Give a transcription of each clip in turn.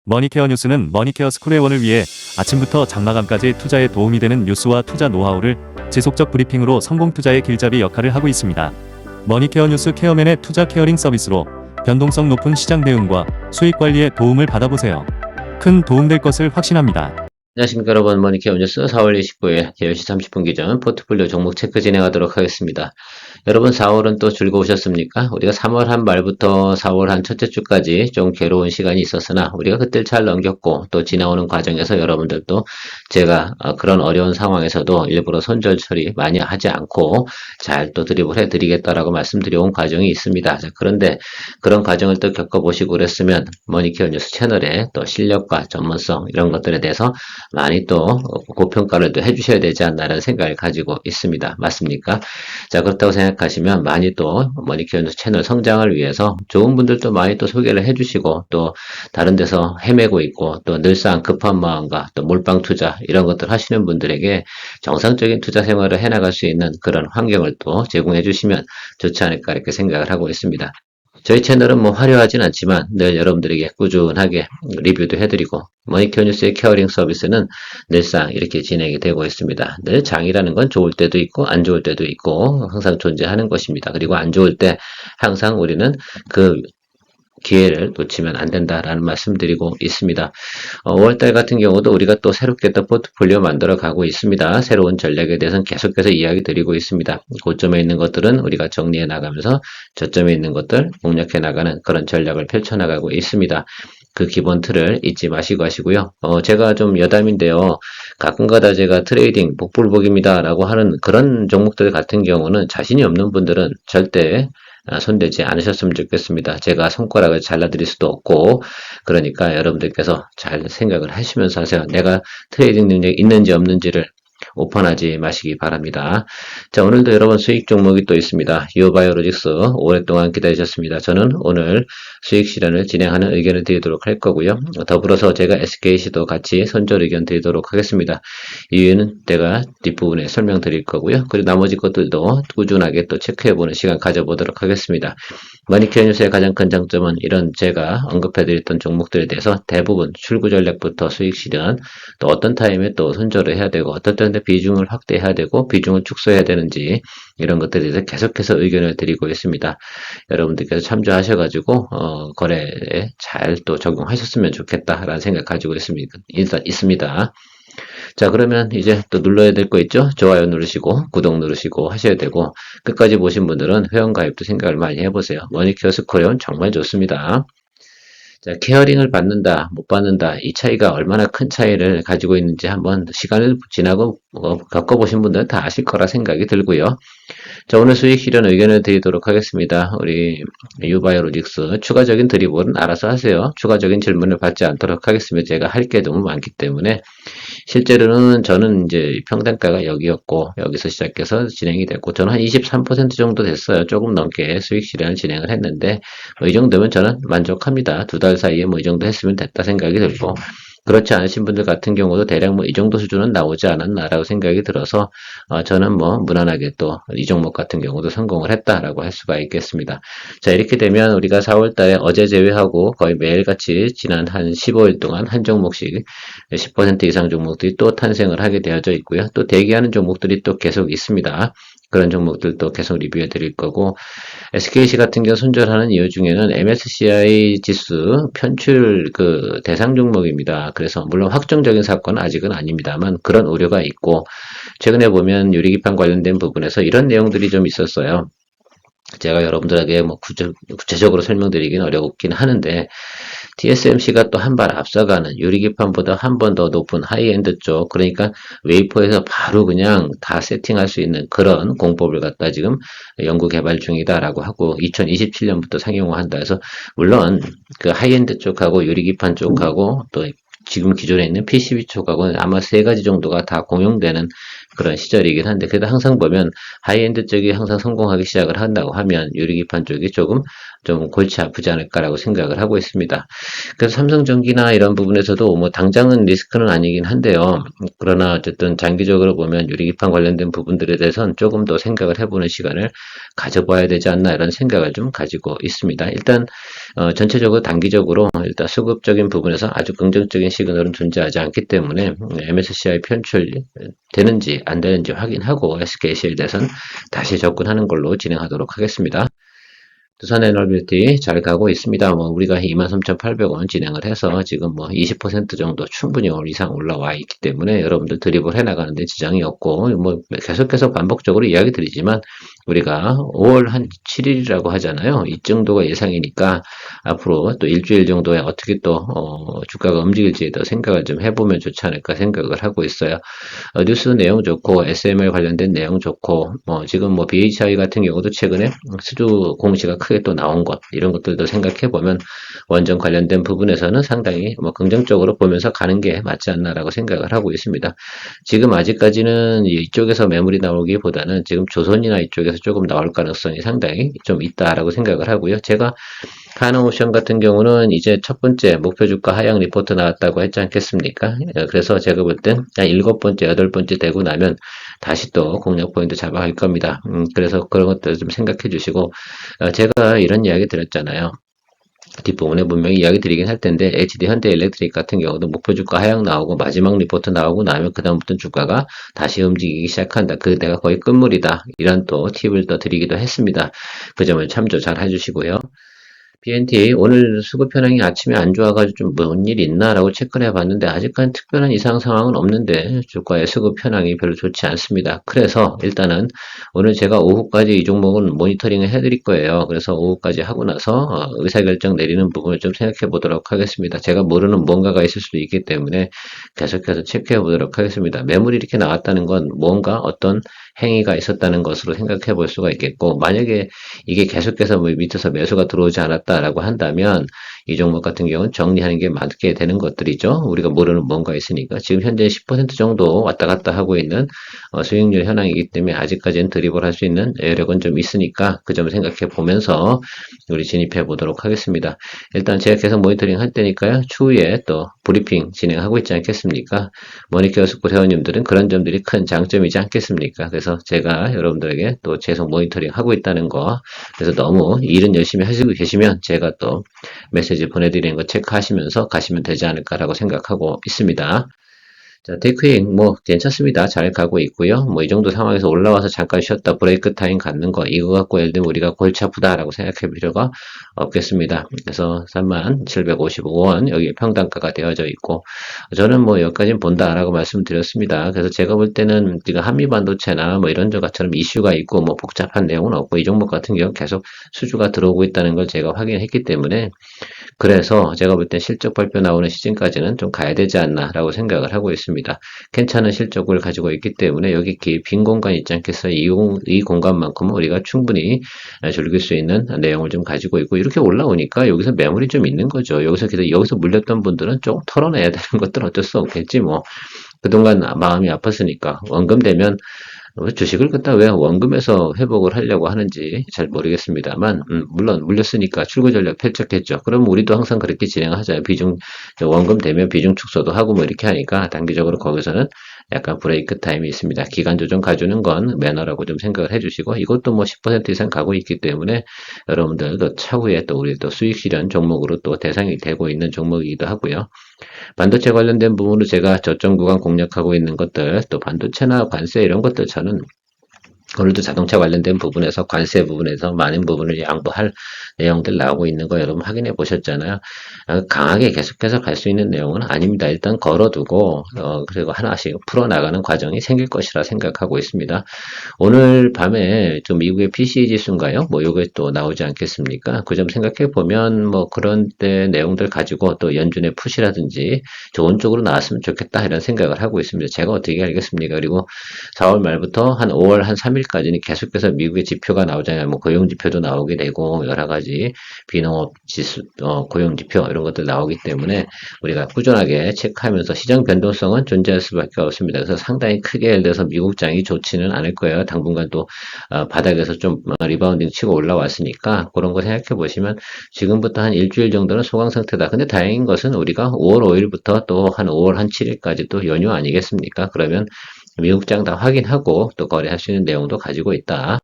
머니케어 뉴스는 머니케어 스쿨 회원을 위해 아침부터 장마감까지 투자에 도움이 되는 뉴스와 투자 노하우를 지속적 브리핑으로 성공 투자의 길잡이 역할을 하고 있습니다. 머니케어 뉴스 케어맨의 투자 케어링 서비스로 변동성 높은 시장 대응과 수익 관리에 도움을 받아보세요. 큰 도움될 것을 확신합니다. 안녕하십니까 여러분, 머니케어 뉴스 4월 29일 10시 30분 기준 포트폴리오 종목 체크 진행하도록 하겠습니다. 여러분 4월은 또 즐거우셨습니까? 우리가 3월 한 말부터 4월 한 첫째 주까지 좀 괴로운 시간이 있었으나 우리가 그때를 잘 넘겼고 또 지나오는 과정에서 여러분들도 제가 그런 어려운 상황에서도 일부러 손절 처리 많이 하지 않고 잘 또 드립을 해드리겠다라고 말씀드려온 과정이 있습니다. 자, 그런데 그런 과정을 또 겪어보시고 그랬으면 머니케어 뉴스 채널의 또 실력과 전문성 이런 것들에 대해서 많이 또 고평가를 또 해주셔야 되지 않나라는 생각을 가지고 있습니다. 맞습니까? 자, 그렇다고 생각하시면 많이 또 머니케어 뉴스 채널 성장을 위해서 좋은 분들도 많이 또 소개를 해주시고 또 다른 데서 헤매고 있고 또 늘상 급한 마음과 또 몰빵 투자 이런 것들 하시는 분들에게 정상적인 투자 생활을 해나갈 수 있는 그런 환경을 또 제공해 주시면 좋지 않을까 이렇게 생각을 하고 있습니다. 저희 채널은 뭐 화려하진 않지만 늘 여러분들에게 꾸준하게 리뷰도 해드리고 머니케어 뉴스의 케어링 서비스는 늘상 이렇게 진행이 되고 있습니다. 늘 장이라는 건 좋을 때도 있고 안 좋을 때도 있고 항상 존재하는 것입니다. 그리고 안 좋을 때 항상 우리는 그 기회를 놓치면 안 된다라는 말씀 드리고 있습니다. 5월달 같은 경우도 우리가 또 새롭게 또 포트폴리오 만들어 가고 있습니다. 새로운 전략에 대해서는 계속해서 이야기 드리고 있습니다. 고점에 있는 것들은 우리가 정리해 나가면서 저점에 있는 것들 공략해 나가는 그런 전략을 펼쳐 나가고 있습니다. 그 기본 틀을 잊지 마시고 하시고요. 제가 좀 여담인데요. 가끔가다 제가 트레이딩 복불복입니다 라고 하는 그런 종목들 같은 경우는 자신이 없는 분들은 절대 손대지 않으셨으면 좋겠습니다. 제가 손가락을 잘라드릴 수도 없고 그러니까 여러분들께서 잘 생각을 하시면서 하세요. 내가 트레이딩 능력이 있는지 없는지를 오픈하지 마시기 바랍니다. 자, 오늘도 여러분 수익 종목이 또 있습니다. 유어바이오로직스 오랫동안 기다리셨습니다. 저는 오늘 수익 실현을 진행하는 의견을 드리도록 할 거고요. 더불어서 제가 SKC도 같이 손절 의견 드리도록 하겠습니다. 이유는 제가 뒷부분에 설명드릴 거고요. 그리고 나머지 것들도 꾸준하게 또 체크해보는 시간 가져보도록 하겠습니다. 머니케어 뉴스의 가장 큰 장점은 이런 제가 언급해드렸던 종목들에 대해서 대부분 출구 전략부터 수익 실현, 또 어떤 타임에 또 손절을 해야 되고 어떤 때는 비중을 확대해야 되고 비중을 축소해야 되는지 이런 것들에 대해서 계속해서 의견을 드리고 있습니다. 여러분들께서 참조하셔가지고 거래에 잘 또 적용하셨으면 좋겠다라는 생각 가지고 있습니다. 자, 그러면 이제 또 눌러야 될 거 있죠? 좋아요 누르시고 구독 누르시고 하셔야 되고 끝까지 보신 분들은 회원 가입도 생각을 많이 해보세요. 머니케어 스코어는 정말 좋습니다. 자, 케어링을 받는다, 못 받는다, 이 차이가 얼마나 큰 차이를 가지고 있는지 한번 시간을 지나고 겪어보신 분들은 다 아실 거라 생각이 들고요. 자, 오늘 수익 실현 의견을 드리도록 하겠습니다. 우리 유바이오로직스 추가적인 드리블은 알아서 하세요. 추가적인 질문을 받지 않도록 하겠습니다. 제가 할 게 너무 많기 때문에 실제로는 저는 이제 평단가가 여기였고 여기서 시작해서 진행이 됐고 저는 한 23% 정도 됐어요. 조금 넘게 수익 실현을 진행을 했는데 뭐 이 정도면 저는 만족합니다. 두 달 사이에 뭐 이 정도 했으면 됐다 생각이 들고 그렇지 않으신 분들 같은 경우도 대략 뭐 이 정도 수준은 나오지 않았나라고 생각이 들어서 저는 뭐 무난하게 또 이 종목 같은 경우도 성공을 했다라고 할 수가 있겠습니다. 자, 이렇게 되면 우리가 4월 달에 어제 제외하고 거의 매일같이 지난 한 15일 동안 한 종목씩 10% 이상 종목들이 또 탄생을 하게 되어져 있고요. 또 대기하는 종목들이 또 계속 있습니다. 그런 종목들도 계속 리뷰해 드릴 거고 SKC 같은 경우 손절하는 이유 중에는 MSCI 지수 편출 그 대상 종목입니다. 그래서 물론 확정적인 사건은 아직은 아닙니다만 그런 우려가 있고 최근에 보면 유리기판 관련된 부분에서 이런 내용들이 좀 있었어요. 제가 여러분들에게 뭐 구체적으로 설명드리긴 어렵긴 하는데 TSMC가 또 한 발 앞서가는 유리기판보다 한 번 더 높은 하이엔드 쪽 그러니까 웨이퍼에서 바로 그냥 다 세팅할 수 있는 그런 공법을 갖다 지금 연구 개발 중이다라고 하고 2027년부터 상용화한다 해서 물론 그 하이엔드 쪽하고 유리기판 쪽하고 또 지금 기존에 있는 PCB 쪽하고는 아마 세 가지 정도가 다 공용되는 그런 시절이긴 한데, 그래도 항상 보면 하이엔드 쪽이 항상 성공하기 시작을 한다고 하면 유리기판 쪽이 조금 좀 골치 아프지 않을까라고 생각을 하고 있습니다. 그래서 삼성전기나 이런 부분에서도 뭐 당장은 리스크는 아니긴 한데요. 그러나 어쨌든 장기적으로 보면 유리기판 관련된 부분들에 대해서는 조금 더 생각을 해보는 시간을 가져봐야 되지 않나 이런 생각을 좀 가지고 있습니다. 일단 전체적으로 단기적으로 일단 수급적인 부분에서 아주 긍정적인 시그널은 존재하지 않기 때문에 MSCI 편출되는지 안 되는지 확인하고 SKC에 대해서는 다시 접근하는 걸로 진행하도록 하겠습니다. 두산 에너빌티 잘 가고 있습니다. 뭐 우리가 23,800원 진행을 해서 지금 뭐 20% 정도 충분히 이상 올라와 있기 때문에 여러분들 드립을 해나가는데 지장이 없고 뭐 계속해서 반복적으로 이야기 드리지만 우리가 5월 한 7일이라고 하잖아요. 이 정도가 예상이니까 앞으로 또 일주일 정도에 어떻게 또 주가가 움직일지에 더 생각을 좀 해보면 좋지 않을까 생각을 하고 있어요. 뉴스 내용 좋고 SML 관련된 내용 좋고 뭐 지금 뭐 BHI 같은 경우도 최근에 수주 공시가 크게 또 나온 것 이런 것들도 생각해 보면 원전 관련된 부분에서는 상당히 뭐 긍정적으로 보면서 가는 게 맞지 않나라고 생각을 하고 있습니다. 지금 아직까지는 이쪽에서 매물이 나오기보다는 지금 조선이나 이쪽에서 조금 나올 가능성이 상당히 좀 있다라고 생각을 하고요. 제가 하나오션 같은 경우는 이제 첫 번째 목표 주가 하향 리포트 나왔다고 했지 않겠습니까? 그래서 제가 볼 땐 한 일곱 번째, 여덟 번째 되고 나면 다시 또 공략 포인트 잡아갈 겁니다. 그래서 그런 것들 좀 생각해 주시고, 제가 이런 이야기 드렸잖아요. 뒷부분에 분명히 이야기 드리긴 할 텐데, HD 현대일렉트릭 같은 경우도 목표 주가 하향 나오고 마지막 리포트 나오고 나면 그다음부터 주가가 다시 움직이기 시작한다. 그 내가 거의 끝물이다. 이런 또 팁을 더 드리기도 했습니다. 그 점을 참조 잘 해주시고요. BNT 오늘 수급 현황이 아침에 안 좋아가지고 좀 뭔 일 있나라고 체크를 해봤는데 아직까지 특별한 이상 상황은 없는데 주가의 수급 현황이 별로 좋지 않습니다. 그래서 일단은 오늘 제가 오후까지 이 종목은 모니터링을 해드릴 거예요. 그래서 오후까지 하고 나서 의사결정 내리는 부분을 좀 생각해 보도록 하겠습니다. 제가 모르는 뭔가가 있을 수도 있기 때문에 계속해서 체크해 보도록 하겠습니다. 매물이 이렇게 나왔다는 건 뭔가 어떤 행위가 있었다는 것으로 생각해 볼 수가 있겠고 만약에 이게 계속해서 뭐 밑에서 매수가 들어오지 않았다라고 한다면 이 종목 같은 경우는 정리하는 게 맞게 되는 것들이죠. 우리가 모르는 뭔가 있으니까 지금 현재 10% 정도 왔다 갔다 하고 있는 수익률 현황이기 때문에 아직까지는 드립을 할 수 있는 여력은 좀 있으니까 그 점을 생각해 보면서 우리 진입해 보도록 하겠습니다. 일단 제가 계속 모니터링 할 테니까요. 추후에 또 브리핑 진행하고 있지 않겠습니까? 머니케어 스쿨 회원님들은 그런 점들이 큰 장점이지 않겠습니까? 그래서 제가 여러분들에게 또 계속 모니터링 하고 있다는 거 그래서 너무 일은 열심히 하시고 계시면 제가 또 메시지 보내드리는 거 체크하시면서 가시면 되지 않을까라고 생각하고 있습니다. 자, 테이크인 뭐 괜찮습니다. 잘 가고 있고요. 뭐 이 정도 상황에서 올라와서 잠깐 쉬었다 브레이크 타임 갖는 거 이거 갖고 예를 들면 우리가 골치 아프다라고 생각해 볼 필요가 없겠습니다. 그래서 3755원 여기 평단가가 되어져 있고 저는 뭐 여기까지는 본다라고 말씀드렸습니다. 그래서 제가 볼 때는 지금 한미 반도체나 뭐 이런 것처럼 이슈가 있고 뭐 복잡한 내용은 없고 이 종목 같은 경우 계속 수주가 들어오고 있다는 걸 제가 확인했기 때문에 그래서 제가 볼 땐 실적 발표 나오는 시즌까지는 좀 가야 되지 않나라고 생각을 하고 있습니다. 괜찮은 실적을 가지고 있기 때문에 여기 빈 공간 있지 않겠어요? 이 공간만큼은 우리가 충분히 즐길 수 있는 내용을 좀 가지고 있고 이렇게 올라오니까 여기서 매물이 좀 있는 거죠. 여기서 물렸던 분들은 좀 털어내야 되는 것들은 어쩔 수 없겠지 뭐. 그동안 마음이 아팠으니까 원금되면 주식을 갖다 왜 원금에서 회복을 하려고 하는지 잘 모르겠습니다만, 물론 물렸으니까 출구 전략 펼쳤겠죠. 그럼 우리도 항상 그렇게 진행하잖아요. 원금 되면 비중 축소도 하고 뭐 이렇게 하니까 단기적으로 거기서는 약간 브레이크 타임이 있습니다. 기간 조정 가주는 건 매너라고 좀 생각을 해주시고, 이것도 뭐 10% 이상 가고 있기 때문에 여러분들도 차후에 또 우리 또 수익 실현 종목으로 또 대상이 되고 있는 종목이기도 하고요. 반도체 관련된 부분으로 제가 저점 구간 공략하고 있는 것들, 또 반도체나 관세 이런 것들 저는 오늘도 자동차 관련된 부분에서 관세 부분에서 많은 부분을 양보할 내용들 나오고 있는 거 여러분 확인해 보셨잖아요. 강하게 계속해서 갈 수 있는 내용은 아닙니다. 일단 걸어두고 그리고 하나씩 풀어나가는 과정이 생길 것이라 생각하고 있습니다. 오늘 밤에 좀 미국의 PCE 지수인가요? 뭐 요게 또 나오지 않겠습니까? 그 점 생각해 보면 뭐 그런 때 내용들 가지고 또 연준의 푸시라든지 좋은 쪽으로 나왔으면 좋겠다 이런 생각을 하고 있습니다. 제가 어떻게 알겠습니까? 그리고 4월 말부터 한 5월 한 3일 3일까지는 계속해서 미국의 지표가 나오잖아요. 뭐 고용 지표도 나오게 되고 여러 가지 비농업 지수, 고용 지표 이런 것들 나오기 때문에 우리가 꾸준하게 체크하면서 시장 변동성은 존재할 수밖에 없습니다. 그래서 상당히 크게 예를 들어서 미국장이 좋지는 않을 거예요. 당분간 또 바닥에서 좀 리바운딩 치고 올라왔으니까 그런 거 생각해 보시면 지금부터 한 일주일 정도는 소강 상태다. 근데 다행인 것은 우리가 5월 5일부터 또 한 5월 한 7일까지 또 연휴 아니겠습니까? 그러면 미국장 다 확인하고 또 거래할 수 있는 내용도 가지고 있다.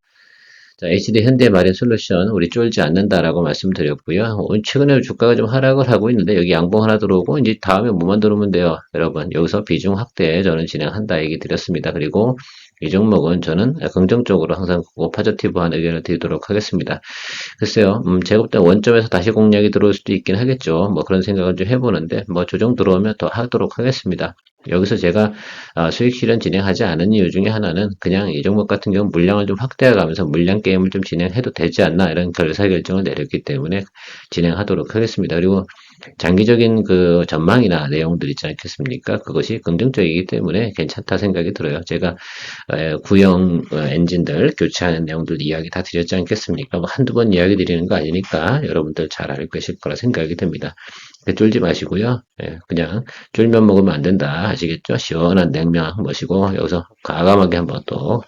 자, HD 현대마린 솔루션 우리 쫄지 않는다라고 말씀드렸고요. 최근에 주가가 좀 하락을 하고 있는데 여기 양봉 하나 들어오고 이제 다음에 뭐만 들어오면 돼요. 여러분 여기서 비중 확대 저는 진행한다 얘기 드렸습니다. 그리고 이 종목은 저는 긍정적으로 항상 포지티브한 의견을 드리도록 하겠습니다. 글쎄요, 제가 볼 때 원점에서 다시 공략이 들어올 수도 있긴 하겠죠. 뭐 그런 생각을 좀 해보는데 뭐 조정 들어오면 더 하도록 하겠습니다. 여기서 제가 수익 실현 진행하지 않은 이유 중에 하나는 그냥 이 종목 같은 경우는 물량을 좀 확대해 가면서 물량 게임을 좀 진행해도 되지 않나 이런 의사결정을 내렸기 때문에 진행하도록 하겠습니다. 그리고 장기적인 그 전망이나 내용들 있지 않겠습니까? 그것이 긍정적이기 때문에 괜찮다 생각이 들어요. 제가 구형 엔진들 교체하는 내용들 이야기 다 드렸지 않겠습니까? 뭐 한두 번 이야기 드리는 거 아니니까 여러분들 잘 알고 계실 거라 생각이 듭니다. 쫄지 마시고요. 그냥 쫄면 먹으면 안 된다. 아시겠죠? 시원한 냉면 마시고 여기서 과감하게 한번 또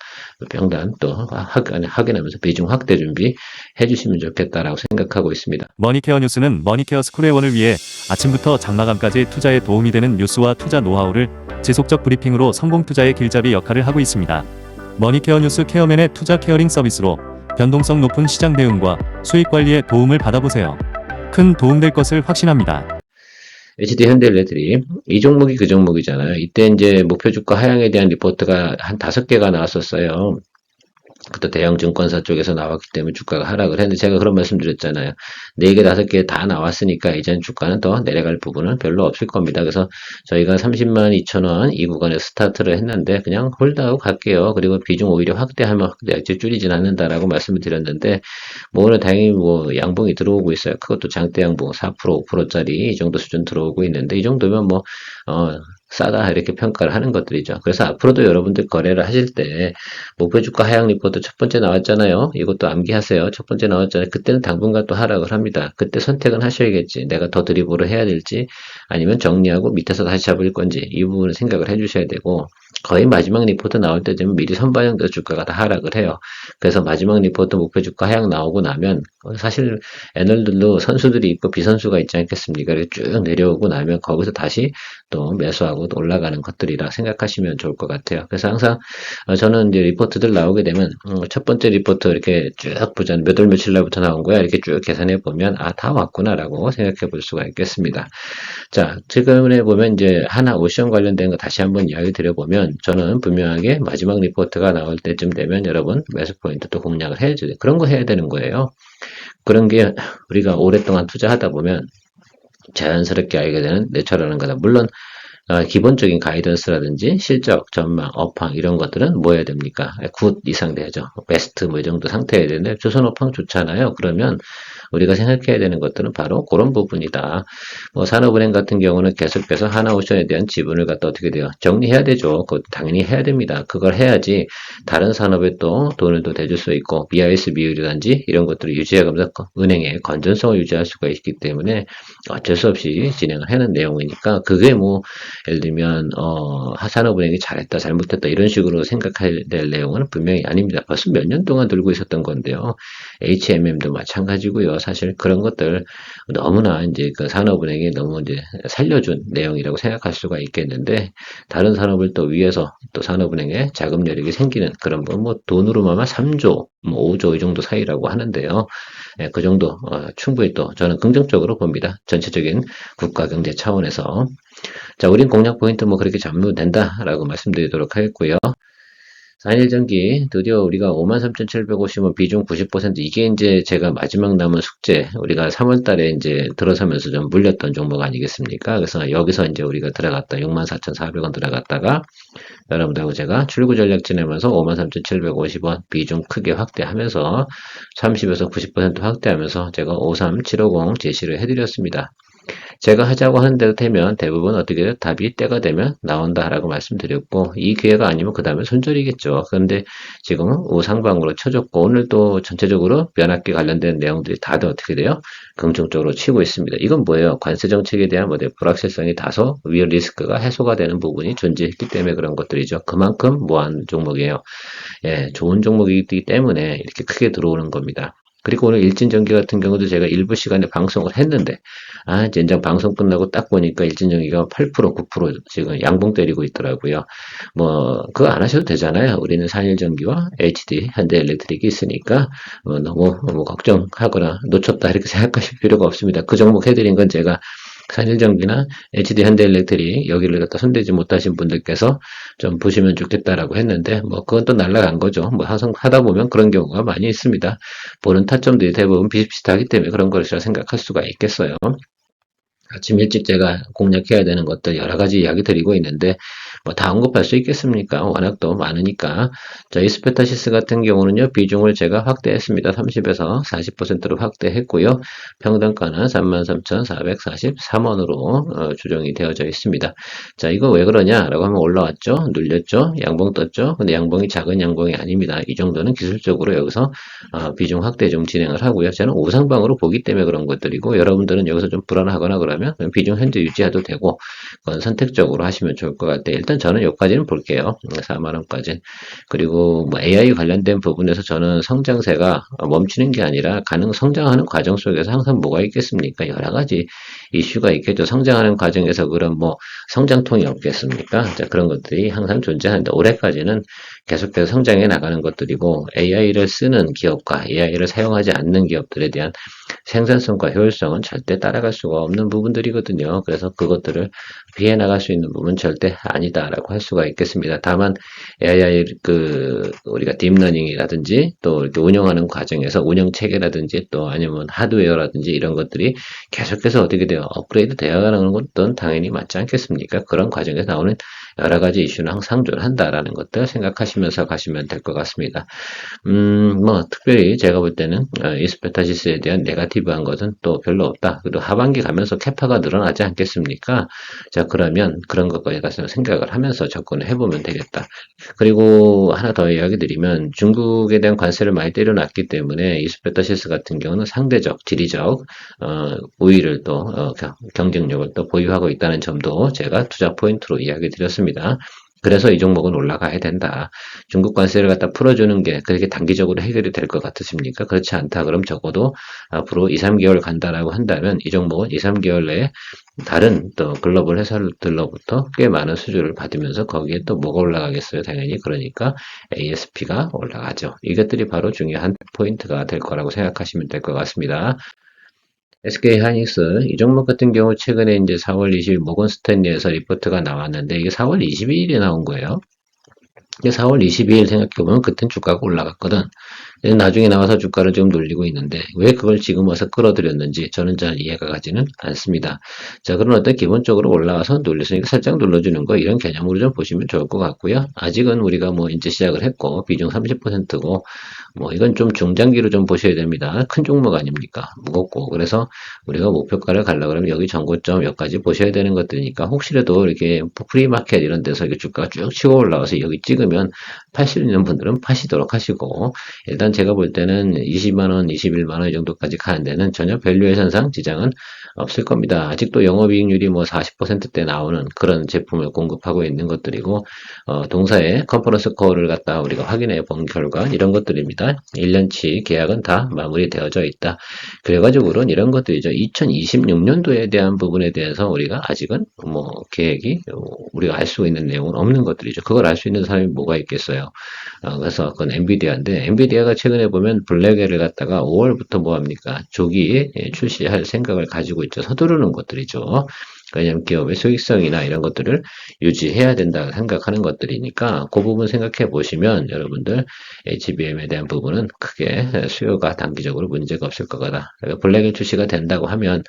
병단 또 확인하면서 비중 확대 준비 해주시면 좋겠다라고 생각하고 있습니다. 머니케어 뉴스는 머니케어 스쿨회원을 위해 아침부터 장마감까지 투자에 도움이 되는 뉴스와 투자 노하우를 지속적 브리핑으로 성공 투자의 길잡이 역할을 하고 있습니다. 머니케어 뉴스 케어맨의 투자 케어링 서비스로 변동성 높은 시장 대응과 수익 관리에 도움을 받아보세요. 큰 도움될 것을 확신합니다. HD 현대일렉트릭 이 종목이 그 종목이잖아요. 이때 이제 목표 주가 하향에 대한 리포트가 한 5개가 나왔었어요. 그때 대형 증권사 쪽에서 나왔기 때문에 주가가 하락을 했는데 제가 그런 말씀 드렸잖아요. 4개, 5개 다 나왔으니까 이제는 주가는 더 내려갈 부분은 별로 없을 겁니다. 그래서 저희가 30만 2천 원 이 구간에 스타트를 했는데 그냥 홀드하고 갈게요. 그리고 비중 오히려 확대하면 확대, 줄이진 않는다라고 말씀을 드렸는데 뭐 오늘 다행히 뭐 양봉이 들어오고 있어요. 그것도 장대 양봉 4%, 5%짜리 이 정도 수준 들어오고 있는데 이 정도면 뭐 싸다 이렇게 평가를 하는 것들이죠. 그래서 앞으로도 여러분들 거래를 하실 때 목표 주가 하향 리포트 첫 번째 나왔잖아요. 이것도 암기하세요. 첫 번째 나왔잖아요. 그때는 당분간 또 하락을 합니다. 그때 선택은 하셔야겠지. 내가 더 드리블을 해야 될지 아니면 정리하고 밑에서 다시 잡을 건지 이 부분을 생각을 해주셔야 되고 거의 마지막 리포트 나올 때 되면 미리 선반영돼서 주가가 다 하락을 해요. 그래서 마지막 리포트 목표 주가 하향 나오고 나면 사실 애널들도 선수들이 있고 비선수가 있지 않겠습니까? 이렇게 쭉 내려오고 나면 거기서 다시 또 매수하고 또 올라가는 것들이라 생각하시면 좋을 것 같아요. 그래서 항상 저는 이제 리포트들 나오게 되면 첫 번째 리포트 이렇게 쭉 보잖아요. 몇 월 며칠 날부터 나온 거야 이렇게 쭉 계산해 보면 아 다 왔구나라고 생각해 볼 수가 있겠습니다. 자 최근에 보면 이제 하나 오션 관련된 거 다시 한번 이야기 드려보면 저는 분명하게 마지막 리포트가 나올 때쯤 되면 여러분 매수 포인트 또 공략을 해야죠. 그런 거 해야 되는 거예요. 그런 게 우리가 오랫동안 투자하다 보면 자연스럽게 알게 되는 내철하는 거다. 물론 기본적인 가이던스라든지 실적, 전망, 업황 이런 것들은 뭐 해야 됩니까? 굿 이상 돼야죠. 베스트 뭐 이 정도 상태여야 되는데 조선 업황 좋잖아요. 그러면 우리가 생각해야 되는 것들은 바로 그런 부분이다. 뭐 산업은행 같은 경우는 계속해서 하나오션에 대한 지분을 갖다 어떻게 돼요? 정리해야 되죠. 그거 당연히 해야 됩니다. 그걸 해야지 다른 산업에 또 돈을 또 대줄 수 있고 BIS 비율이라든지 이런 것들을 유지해가면서 은행의 건전성을 유지할 수가 있기 때문에 어쩔 수 없이 진행을 하는 내용이니까 그게 뭐 예를 들면 산업은행이 잘했다 잘못했다 이런 식으로 생각할 될 내용은 분명히 아닙니다. 벌써 몇 년 동안 들고 있었던 건데요. HMM도 마찬가지고요. 사실 그런 것들 너무나 이제 그 산업은행이 너무 이제 살려준 내용이라고 생각할 수가 있겠는데 다른 산업을 또 위해서 또 산업은행에 자금 여력이 생기는 그런 뭐 돈으로만 3조, 뭐 5조 이 정도 사이라고 하는데요. 그 정도 충분히 또 저는 긍정적으로 봅니다. 전체적인 국가 경제 차원에서. 자, 우린 공략 포인트 뭐 그렇게 잡으면 된다라고 말씀드리도록 하겠고요. 4일 전기 드디어 우리가 53,750원 비중 90% 이게 이제 제가 마지막 남은 숙제 우리가 3월 달에 이제 들어서면서 좀 물렸던 종목 아니겠습니까? 그래서 여기서 이제 우리가 들어갔다 64,400원 들어갔다가 여러분들하고 제가 출구 전략 지내면서 53,750원 비중 크게 확대하면서 30에서 90% 확대하면서 제가 53750 제시를 해드렸습니다. 제가 하자고 하는 대로 되면 대부분 어떻게 답이 때가 되면 나온다라고 말씀드렸고, 이 기회가 아니면 그 다음에 손절이겠죠. 그런데 지금은 우상방으로 쳐줬고, 오늘 또 전체적으로 변압기 관련된 내용들이 다들 어떻게 돼요? 긍정적으로 치고 있습니다. 이건 뭐예요? 관세 정책에 대한 불확실성이 다소 위험 리스크가 해소가 되는 부분이 존재했기 때문에 그런 것들이죠. 그만큼 무한 종목이에요. 예, 좋은 종목이기 때문에 이렇게 크게 들어오는 겁니다. 그리고 오늘 일진전기 같은 경우도 제가 일부 시간에 방송을 했는데, 젠장 방송 끝나고 딱 보니까 일진전기가 8%, 9% 지금 양봉 때리고 있더라고요. 뭐, 그거 안 하셔도 되잖아요. 우리는 산일전기와 HD, 현대엘렉트릭이 있으니까, 너무 걱정하거나 놓쳤다 이렇게 생각하실 필요가 없습니다. 그 종목 해드린 건 제가 산일전기나 HD 현대엘렉트릭 여기를 갖다 손대지 못하신 분들께서 좀 보시면 좋겠다라고 했는데 뭐 그건 또 날라간 거죠. 뭐 항상 하다 보면 그런 경우가 많이 있습니다. 보는 타점들이 대부분 비슷비슷하기 때문에 그런 것이라 생각할 수가 있겠어요. 아침 일찍 제가 공략해야 되는 것들 여러 가지 이야기 드리고 있는데 뭐 다 언급할 수 있겠습니까? 워낙 또 많으니까. 자, 이스페타시스 같은 경우는요, 비중을 제가 확대했습니다. 30에서 40%로 확대했고요. 평단가는 33,443원으로 조정이 되어져 있습니다. 자, 이거 왜 그러냐라고 하면 올라왔죠? 눌렸죠? 양봉 떴죠? 근데 양봉이 작은 양봉이 아닙니다. 이 정도는 기술적으로 여기서 비중 확대 좀 진행을 하고요. 저는 우상방으로 보기 때문에 그런 것들이고 여러분들은 여기서 좀 불안하거나 그러면 비중 현재 유지해도 되고 그건 선택적으로 하시면 좋을 것 같아요. 일단 저는 여기까지는 볼게요. 4만원까지. 그리고 뭐 AI 관련된 부분에서 저는 성장세가 멈추는 게 아니라 가능 성장하는 과정 속에서 항상 뭐가 있겠습니까? 여러 가지 이슈가 있겠죠. 성장하는 과정에서 그런 뭐 성장통이 없겠습니까? 자, 그런 것들이 항상 존재하는데 올해까지는 계속해서 성장해 나가는 것들이고 AI를 쓰는 기업과 AI를 사용하지 않는 기업들에 대한 생산성과 효율성은 절대 따라갈 수가 없는 부분들이거든요. 그래서 그것들을 피해 나갈 수 있는 부분은 절대 아니다라고 할 수가 있겠습니다. 다만 AI 우리가 딥러닝이라든지 또 이렇게 운영하는 과정에서 운영 체계라든지 또 아니면 하드웨어라든지 이런 것들이 계속해서 어떻게 돼요? 업그레이드 되어가는 것은 당연히 맞지 않겠습니까? 그런 과정에서 나오는 여러 가지 이슈는 항상 상존한다라는 것들 생각하시면서 가시면 될 것 같습니다. 뭐, 특별히 제가 볼 때는, 이스페타시스에 대한 네가티브한 것은 또 별로 없다. 그리고 하반기 가면서 캐파가 늘어나지 않겠습니까? 자, 그러면 그런 것까지 가서 생각을 하면서 접근을 해보면 되겠다. 그리고 하나 더 이야기 드리면, 중국에 대한 관세를 많이 때려놨기 때문에 이스페타시스 같은 경우는 상대적, 지리적, 우위를 또, 경쟁력을 또 보유하고 있다는 점도 제가 투자 포인트로 이야기 드렸습니다. 그래서 이 종목은 올라가야 된다. 중국 관세를 갖다 풀어주는 게 그렇게 단기적으로 해결이 될 것 같으십니까? 그렇지 않다. 그럼 적어도 앞으로 2, 3개월 간다라고 한다면 이 종목은 2, 3개월 내에 다른 또 글로벌 회사들로부터 꽤 많은 수주를 받으면서 거기에 또 뭐가 올라가겠어요? 당연히 그러니까 ASP가 올라가죠. 이것들이 바로 중요한 포인트가 될 거라고 생각하시면 될 것 같습니다. SK하이닉스 이 종목 같은 경우 최근에 이제 4월 20일 모건 스탠리에서 리포트가 나왔는데 이게 4월 22일에 나온 거예요. 이게 4월 22일 생각해보면 그땐 주가가 올라갔거든. 나중에 나와서 주가를 좀 놀리고 있는데 왜 그걸 지금 와서 끌어들였는지 저는 잘 이해가 가지는 않습니다. 자, 그런 어떤 기본적으로 올라와서 놀렸으니까 살짝 눌러주는 거 이런 개념으로 좀 보시면 좋을 것 같고요. 아직은 우리가 뭐 이제 시작을 했고 비중 30%고 뭐 이건 좀 중장기로 좀 보셔야 됩니다. 큰 종목 아닙니까? 무겁고 그래서 우리가 목표가를 가려고 그러면 여기 전고점 여기까지 보셔야 되는 것들이니까 혹시라도 이렇게 프리마켓 이런 데서 이렇게 주가가 쭉 치고 올라와서 여기 찍으면 파실 있는 분들은 파시도록 하시고 일단 제가 볼 때는 20만원, 21만원 이 정도까지 가는 데는 전혀 밸류에이션상 지장은 없을 겁니다. 아직도 영업이익률이 뭐 40%대 나오는 그런 제품을 공급하고 있는 것들이고 동사의 컨퍼런스 콜을 갖다 우리가 확인해 본 결과 이런 것들입니다. 1년치 계약은 다 마무리되어져 있다. 결과적으로는 이런 것들이죠. 2026년도에 대한 부분에 대해서 우리가 아직은 뭐 계획이 우리가 알 수 있는 내용은 없는 것들이죠. 그걸 알 수 있는 사람이 뭐가 있겠어요. 그래서 그건 엔비디아인데 엔비디아가 최근에 보면 블랙에를 갖다가 5월부터 뭐합니까? 조기 출시할 생각을 가지고 있죠. 서두르는 것들이죠. 왜냐하면 기업의 수익성이나 이런 것들을 유지해야 된다고 생각하는 것들이니까 그 부분 생각해 보시면 여러분들 HBM에 대한 부분은 크게 수요가 단기적으로 문제가 없을 거다. 블랙에 출시가 된다고 하면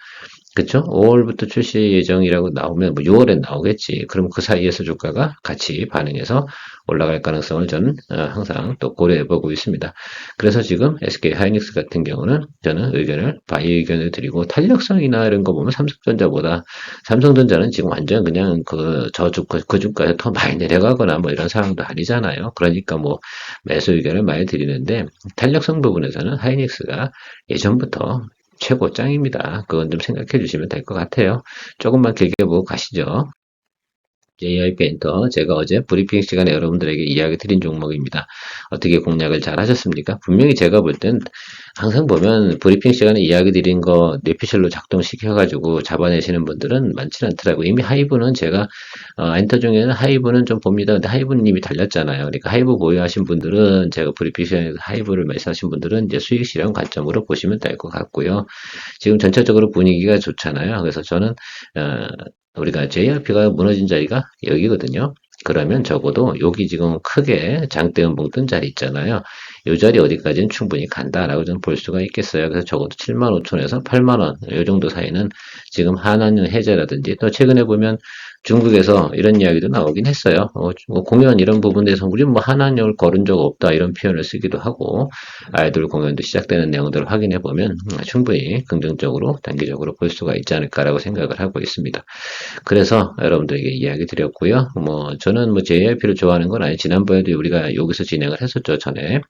그쵸? 5월부터 출시 예정이라고 나오면 뭐 6월에 나오겠지. 그럼 그 사이에서 주가가 같이 반응해서 올라갈 가능성을 저는 항상 또 고려해 보고 있습니다. 그래서 지금 SK 하이닉스 같은 경우는 저는 바이 의견을 드리고 탄력성이나 이런 거 보면 삼성전자보다 삼성전자는 지금 완전 그냥 그 주가에 더 많이 내려가거나 뭐 이런 상황도 아니잖아요. 그러니까 뭐 매수 의견을 많이 드리는데 탄력성 부분에서는 하이닉스가 예전부터 최고 짱입니다. 그건 좀 생각해 주시면 될 것 같아요. 조금만 길게 보고 가시죠. AI 페인터, 제가 어제 브리핑 시간에 여러분들에게 이야기 드린 종목입니다. 어떻게 공략을 잘 하셨습니까? 분명히 제가 볼 땐 항상 보면 브리핑 시간에 이야기 드린 거 뇌피셜로 작동시켜가지고 잡아내시는 분들은 많지는 않더라고요. 이미 하이브는 제가, 엔터 중에는 하이브는 좀 봅니다. 근데 하이브는 이미 달렸잖아요. 그러니까 하이브 보유하신 분들은 제가 브리핑 시간에 하이브를 말씀하신 분들은 이제 수익 실현 관점으로 보시면 될 것 같고요. 지금 전체적으로 분위기가 좋잖아요. 그래서 저는, 우리가 JRP가 무너진 자리가 여기거든요. 그러면 적어도 여기 지금 크게 장대음봉 뜬 자리 있잖아요. 이 자리 어디까지는 충분히 간다라고 저는 볼 수가 있겠어요. 그래서 적어도 75,000원에서 8만원 이 정도 사이는 지금 한한령 해제라든지 또 최근에 보면 중국에서 이런 이야기도 나오긴 했어요. 뭐 공연 이런 부분에서 우리 뭐 한한령을 거른 적 없다 이런 표현을 쓰기도 하고 아이돌 공연도 시작되는 내용들을 확인해 보면 충분히 긍정적으로 단기적으로 볼 수가 있지 않을까라고 생각을 하고 있습니다. 그래서 여러분들에게 이야기 드렸고요. 뭐 저는 뭐 JYP를 좋아하는 건 아니 지난번에도 우리가 여기서 진행을 했었죠 전에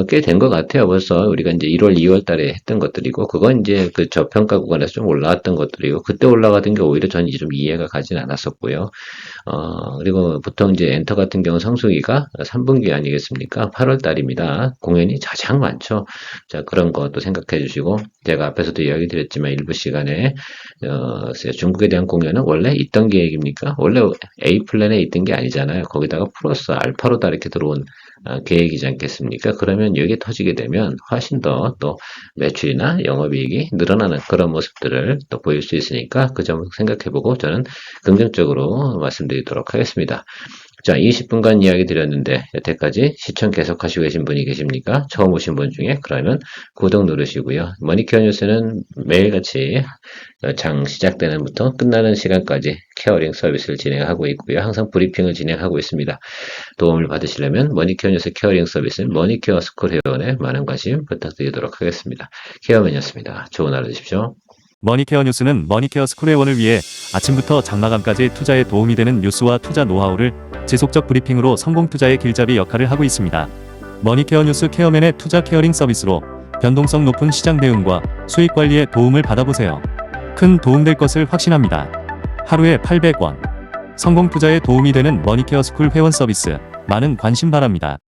꽤 된 것 같아요. 벌써 우리가 이제 1월, 2월 달에 했던 것들이고 그건 이제 그 저평가 구간에서 좀 올라왔던 것들이고 그때 올라가던 게 오히려 저는 좀 이해가 가진 않았었고요. 그리고 보통 이제 엔터 같은 경우 성수기가 3분기 아니겠습니까? 8월 달입니다. 공연이 가장 많죠. 자, 그런 것도 생각해 주시고, 제가 앞에서도 이야기 드렸지만 일부 시간에, 중국에 대한 공연은 원래 있던 계획입니까? 원래 A 플랜에 있던 게 아니잖아요. 거기다가 플러스 알파로 다 이렇게 들어온 계획이지 않겠습니까? 그러면 여기 터지게 되면 훨씬 더 또 매출이나 영업이익이 늘어나는 그런 모습들을 또 보일 수 있으니까 그 점을 생각해 보고 저는 긍정적으로 말씀드리도록 하겠습니다. 자, 20분간 이야기 드렸는데 여태까지 시청 계속하시고 계신 분이 계십니까? 처음 오신 분 중에 그러면 구독 누르시고요. 머니케어 뉴스는 매일같이 장 시작되는부터 끝나는 시간까지 케어링 서비스를 진행하고 있고요. 항상 브리핑을 진행하고 있습니다. 도움을 받으시려면 머니케어 뉴스 케어링 서비스 머니케어 스쿨 회원에 많은 관심 부탁드리도록 하겠습니다. 케어맨이었습니다. 좋은 하루 되십시오. 머니케어 뉴스는 머니케어 스쿨회원을 위해 아침부터 장마감까지 투자에 도움이 되는 뉴스와 투자 노하우를 지속적 브리핑으로 성공 투자의 길잡이 역할을 하고 있습니다. 머니케어 뉴스 케어맨의 투자 케어링 서비스로 변동성 높은 시장 대응과 수익 관리에 도움을 받아보세요. 큰 도움될 것을 확신합니다. 하루에 800원. 성공 투자에 도움이 되는 머니케어 스쿨 회원 서비스 많은 관심 바랍니다.